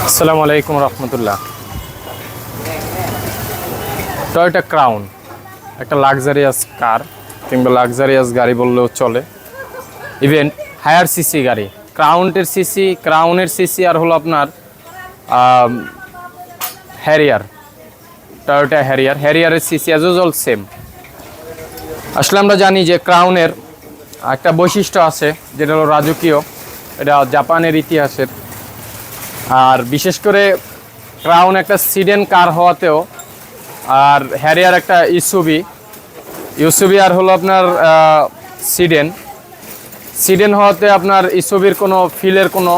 আসসালামু আলাইকুম রহমতুল্লাহ। Toyota crown একটা লাক্সারিয়াস কার কিংবা লাক্সারিয়াস গাড়ি বললেও চলে, ইভেন হায়ার সিসি গাড়ি। ক্রাউনের সিসি আর হলো আপনার হ্যারিয়ার, টয়োটা হ্যারিয়ারের সিসি অ্যাজ ইউজুয়াল সেম। আসলে আমরা জানি যে ক্রাউনের একটা বৈশিষ্ট্য আছে যেটা হলো রাজকীয়, এটা জাপানের ইতিহাসের। আর বিশেষ করে ক্রাউন একটা সিডেন কার হওয়াতেও, আর হ্যারিয়ার একটা ইউসুবি আর হলো আপনার সিডেন হওয়াতে আপনার ইসুবির কোনো ফিলের কোনো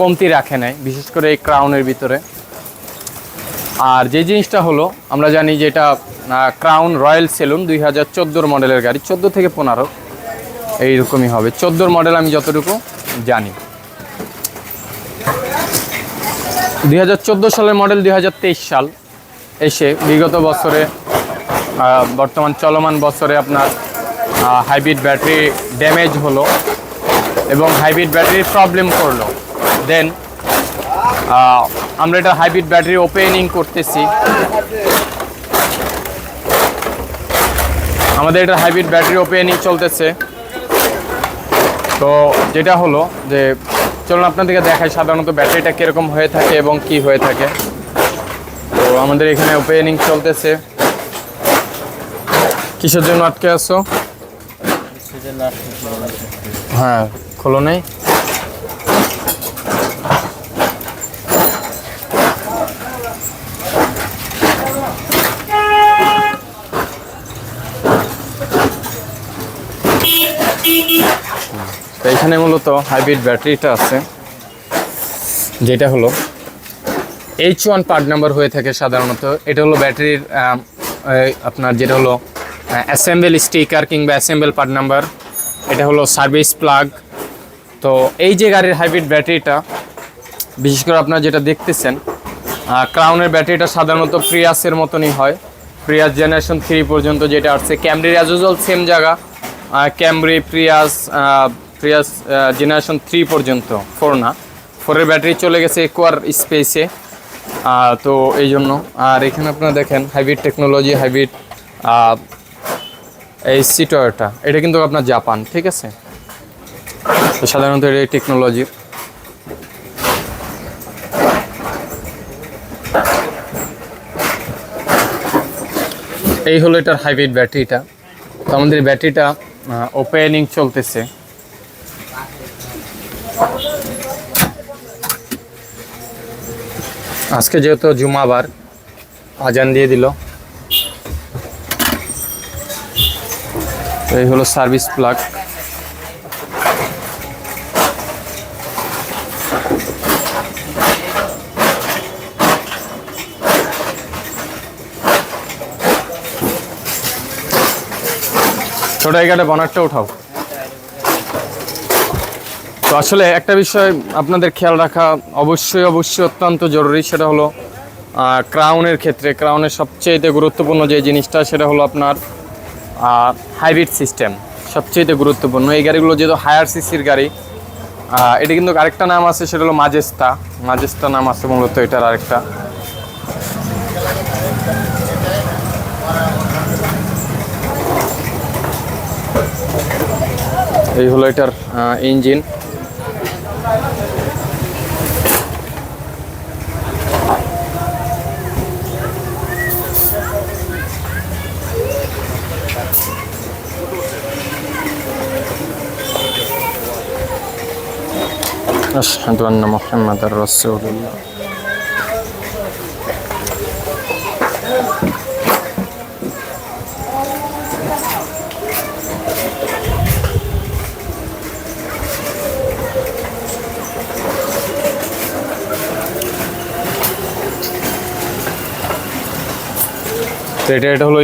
কমতি রাখে নাই, বিশেষ করে এই ক্রাউনের ভিতরে। আর যে জিনিসটা হলো আমরা জানি যে এটা ক্রাউন রয়্যাল সেলুন 2014 মডেলের গাড়ি, 14 থেকে 15 এইরকমই হবে, 14 মডেল আমি যতটুকু জানি। 2014 সালের মডেল 2023 সাল এসে বিগত বছরে বর্তমান চলমান বছরে আপনার হাইব্রিড ব্যাটারি ড্যামেজ হলো এবং হাইব্রিড ব্যাটারির প্রবলেম করলো। দেন আমরা এটা হাইব্রিড ব্যাটারি ওপেনিং করতেছি। আমাদের এটা হাইব্রিড ব্যাটারি ওপেনিং চলতেছে। তো যেটা হলো যে চলুন আপনাদেরকে দেখাই সাধারণত ব্যাটারিটা কীরকম হয়ে থাকে এবং কি হয়ে থাকে। তো আমাদের এখানে ওপেনিং চলতেছে। কিসের জন্য আটকে আসো? হ্যাঁ, খোলো নেই। তো এখানে মূলত হাইব্রিড ব্যাটারিটা আছে, যেটা হলো H1 পার্ট নাম্বার হয়ে থাকে সাধারণত। এটা হলো ব্যাটারির আপনার যেটা হলো অ্যাসেম্বল স্টিকার কিংবা অ্যাসেম্বল পার্ট নাম্বার। এটা হলো সার্ভিস প্লাগ। তো এই যে গাড়ির হাইব্রিড ব্যাটারিটা, বিশেষ করে আপনারা যেটা দেখতেছেন ক্রাউনের ব্যাটারিটা সাধারণত প্রিয়াসের মতনই হয়, প্রিয়াস জেনারেশন 3 পর্যন্ত যেটা আসছে। ক্যামরির অ্যাজ ইউজুয়াল সেম জায়গা, ক্যামরি প্রিয়াস জেনারেশন 3 পর্যন্ত, 4 না, 4-এর ব্যাটারি চলে গেছে একোয়ার স্পেসে। তো এই জন্য। আর এখানে আপনারা দেখেন হাইব্রিড টেকনোলজি, হাইব্রিড এই টয়োটা, এটা কিন্তু আপনার জাপান, ঠিক আছে। তো সাধারণত এই টেকনোলজির এই হলো এটার হাইব্রিড ব্যাটারিটা। তো আমাদের ব্যাটারিটা ওপেনিং চলতেছে। আজকে যেহেতু জুমাবার, আজান দিয়ে দিল। এই হলো সার্ভিস প্লাগ। ছোট জায়গাটা বনারটা উঠাও। তো আসলে একটা বিষয় আপনাদের খেয়াল রাখা অবশ্যই অত্যন্ত জরুরি, সেটা হলো ক্রাউনের ক্ষেত্রে ক্রাউনের সবচেয়ে গুরুত্বপূর্ণ যে জিনিসটা সেটা হলো আপনার হাইব্রিড সিস্টেম, সবচেয়ে গুরুত্বপূর্ণ। এই গাড়িগুলো যেহেতু হায়ার সিসির গাড়ি, এটা কিন্তু আরেকটা নাম আছে, সেটা হলো মাজেস্তা নাম আছে মূলত এটার আরেকটা। এই হলো এটার ইঞ্জিন। আশহাদু আন্না মুহাম্মাদার রাসূলুল্লাহ। তো এটা হলো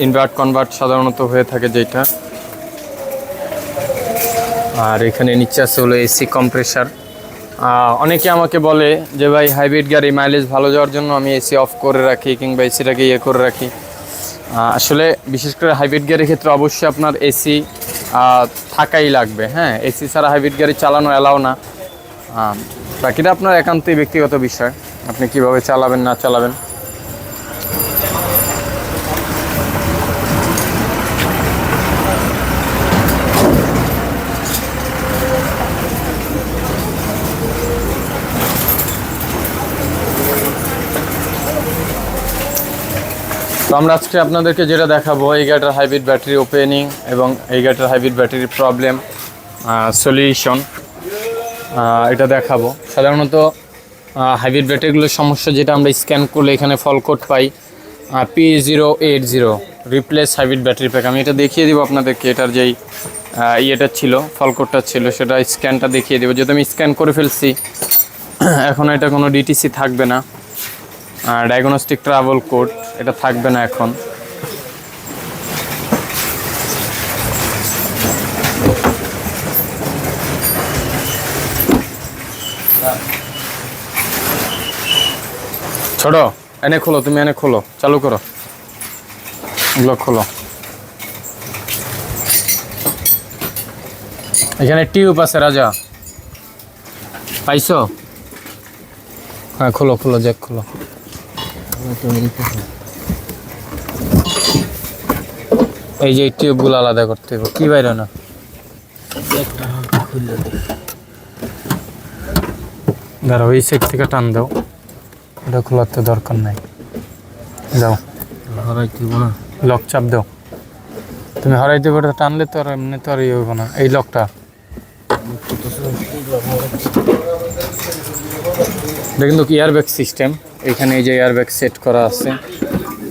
ইনভার্ট কনভার্ট সাধারণত হয়ে থাকে যেটা। আর এখানে নিচে আছে হলো এসি কম্প্রেসার। অনেকে আমাকে বলে যে ভাই হাইব্রিড গাড়ি মাইলেজ ভালো যাওয়ার জন্য আমি এসি অফ করে রাখি কিংবা এসিটাকে করে রাখি। আসলে বিশেষ করে হাইব্রিড গাড়ির ক্ষেত্রে অবশ্যই আপনার এসি থাকাই লাগবে। হ্যাঁ, এসি ছাড়া হাইব্রিড গাড়ি চালানো অ্যালাও না। বাকিটা আপনার একান্তই ব্যক্তিগত বিষয়, আপনি কিভাবে চালাবেন না চালাবেন। তো আমরা আজকে আপনাদেরকে যেটা দেখাবো, এই গাড়িটার হাইব্রিড ব্যাটারি ওপেনিং এবং এই গাড়িটার হাইব্রিড ব্যাটারির প্রবলেম সলিউশন, এটা দেখাবো। সাধারণত হাইব্রিড ব্যাটারিগুলোর সমস্যা যেটা আমরা স্ক্যান করলে এখানে ফল কোড পাই P080 replace hybrid battery pack. আমি এটা দেখিয়ে দিব আপনাদেরকে, এটার যেই ইয়েটা ছিল, ফল কোডটা ছিল, সেটা স্ক্যানটা দেখিয়ে দেবো। যেহেতু আমি স্ক্যান করে ফেলছি, এখন এটা কোনো ডিটিসি থাকবে না, ডায়াগনস্টিক ট্রাভেল কোড এটা থাকবে না এখন। ছোট এনে খোলো, তুমি এনে খোলো, চালু করো, এগুলো খোলো। এখানে টিউব আছে রাজা, পাইছো? হ্যাঁ খোলো খোলো, জ্যাক খোলো। এই যে টিউবগুলো আলাদা করতে হবে, কি বাইরে না ধরো, এই সাইড থেকে টান দাও, এটা খোলার তো দরকার নাই। যাও লক চাপ দাও, তুমি হরাইতে পারো, টানলে তো আর এমনি তো আর ইয়ে হইব না। এই লকটা এটা কিন্তু এয়ারব্যাগ সিস্টেম, এখানে এই যে এয়ারব্যাগ সেট করা আছে,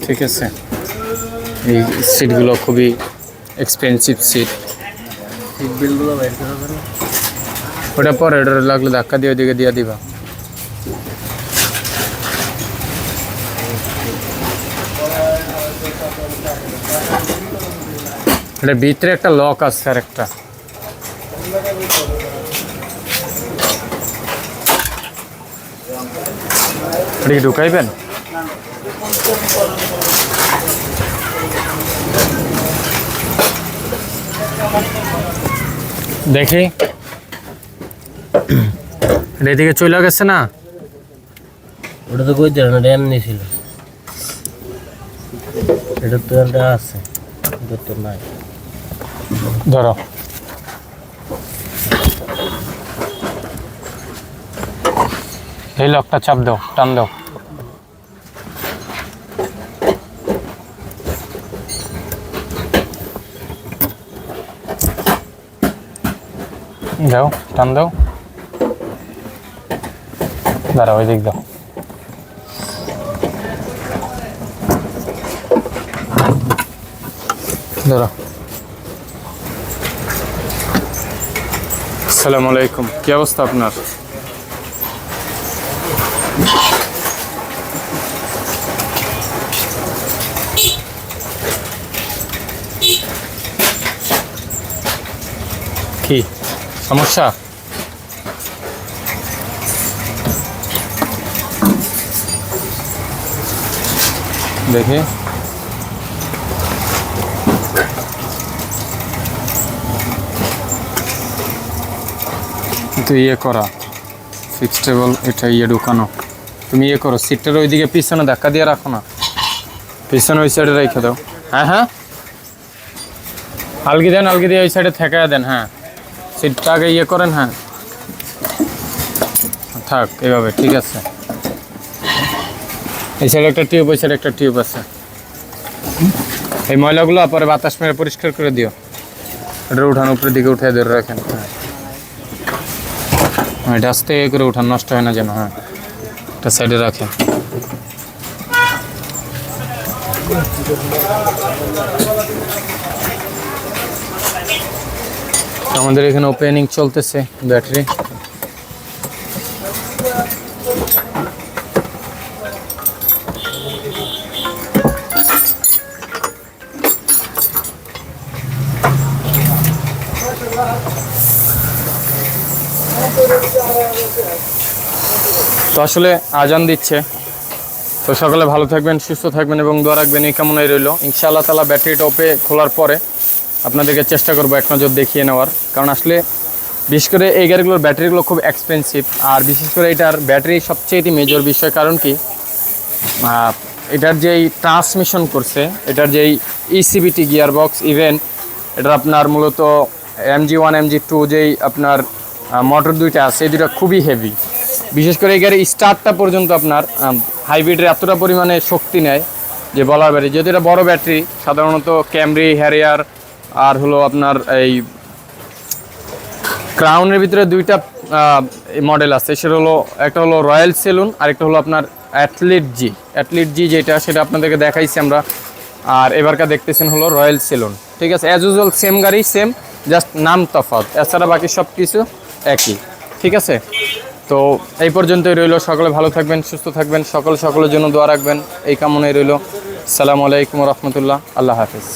ঠিক আছে। এই সিটগুলো খুবই এক্সপেন্সিভ সিট। ওটা পরে, এটা লাগলে ধাক্কা দিয়ে ওইদিকে দিয়ে দিবা। এটার ভিতরে একটা লক আছে আর একটা, এটা কি ঢুকাইবেন? দেখি এদিকে চলে গেছে না, ওটা তো কই দিল না, এমনি ছিল। এটা তো একটা আছে, এটা তো নাই। ধরো এই লকটা চাপ দাও, টান দাও। দাও, টান দাও, দাঁড়াও, ওই দিক দাও। ধরো। আসসালামু আলাইকুম, কি অবস্থা আপনার? কি সমস্যা? দেখি কিন্তু ইয়ে করা ফিক্সটেবল, এটা ইয়ে ঢুকানো। তুমি ইয়ে করো, সিটটার ওইদিকে পিছনে ধাক্কা দিয়ে রাখো না, পিছনে ওই সাইডে রেখে দাও। হ্যাঁ হ্যাঁ, আলগি দেন, আলগি দিয়ে ওই সাইডে ঠেকায় দেন। হ্যাঁ, সিটটা আগে ইয়ে করেন। হ্যাঁ থাক এইভাবে, ঠিক আছে। এই সাইডে একটা টিউব, ওই সাইডে একটা টিউব আছে। এই ময়লাগুলো পরে বাতাস মেরে পরিষ্কার করে দিও। এটা উঠান, উপরের দিকে উঠে ধরে রাখেন। হ্যাঁ, এটা আস্তে করে উঠান, নষ্ট হয় না যেন। হ্যাঁ, এটা সাইডে রাখেন। আমাদের এখানে ওপেনিং চলতেছে ব্যাটারি। তো আসলে আজান দিচ্ছে, তো সকালে ভালো থাকবেন, সুস্থ থাকবেন এবং দোয়া রাখবেন, এই কামনাই রইল। ইনশাআল্লাহ তাআলা ব্যাটারিটা খোলার পরে আপনাদেরকে চেষ্টা করবো এক নজর দেখিয়ে নেওয়ার, কারণ আসলে বিশেষ করে এই গাড়িগুলোর ব্যাটারিগুলো খুব এক্সপেন্সিভ। আর বিশেষ করে এটার ব্যাটারি সবচেয়ে মেজর বিষয়, কারণ কি এটার যেই ট্রান্সমিশন করছে, এটার যেই ইসিবিটি গিয়ারবক্স, ইভেন এটার আপনার মূলত MG1 MG2 যেই আপনার মোটর দুইটা আছে, এই দুইটা খুবই হেভি। বিশেষ করে এই গাড়ির স্টার্টটা পর্যন্ত আপনার হাইব্রিডের এতটা পরিমাণে শক্তি নেয় যে বলার বাইরে। যেহেতু এটা বড় ব্যাটারি, সাধারণত ক্যামরি, হ্যারিয়ার আর হলো আপনার এই ক্রাউনের ভিতরে দুইটা মডেল আছে, সেটা হলো একটা হলো রয়্যাল সেলুন আর একটা হলো আপনার অ্যাথলিট জি যেটা, সেটা আপনাদেরকে দেখাইছি আমরা। আর এবারকার দেখতেছেন হলো রয়্যাল সেলুন। ঠিক আছে, অ্যাজ ইউজুয়াল সেম গাড়ি, সেম, জাস্ট নাম তফাৎ, এছাড়া বাকি সব কিছু একই। ঠিক আছে, তো এই পর্যন্তই রইল। সকলে ভালো থাকবেন, সুস্থ থাকবেন, সকলের জন্য দোয়া রাখবেন, এই কামনাই রইল। আসসালামু আলাইকুম রহমতুল্লাহ, আল্লাহ হাফিজ।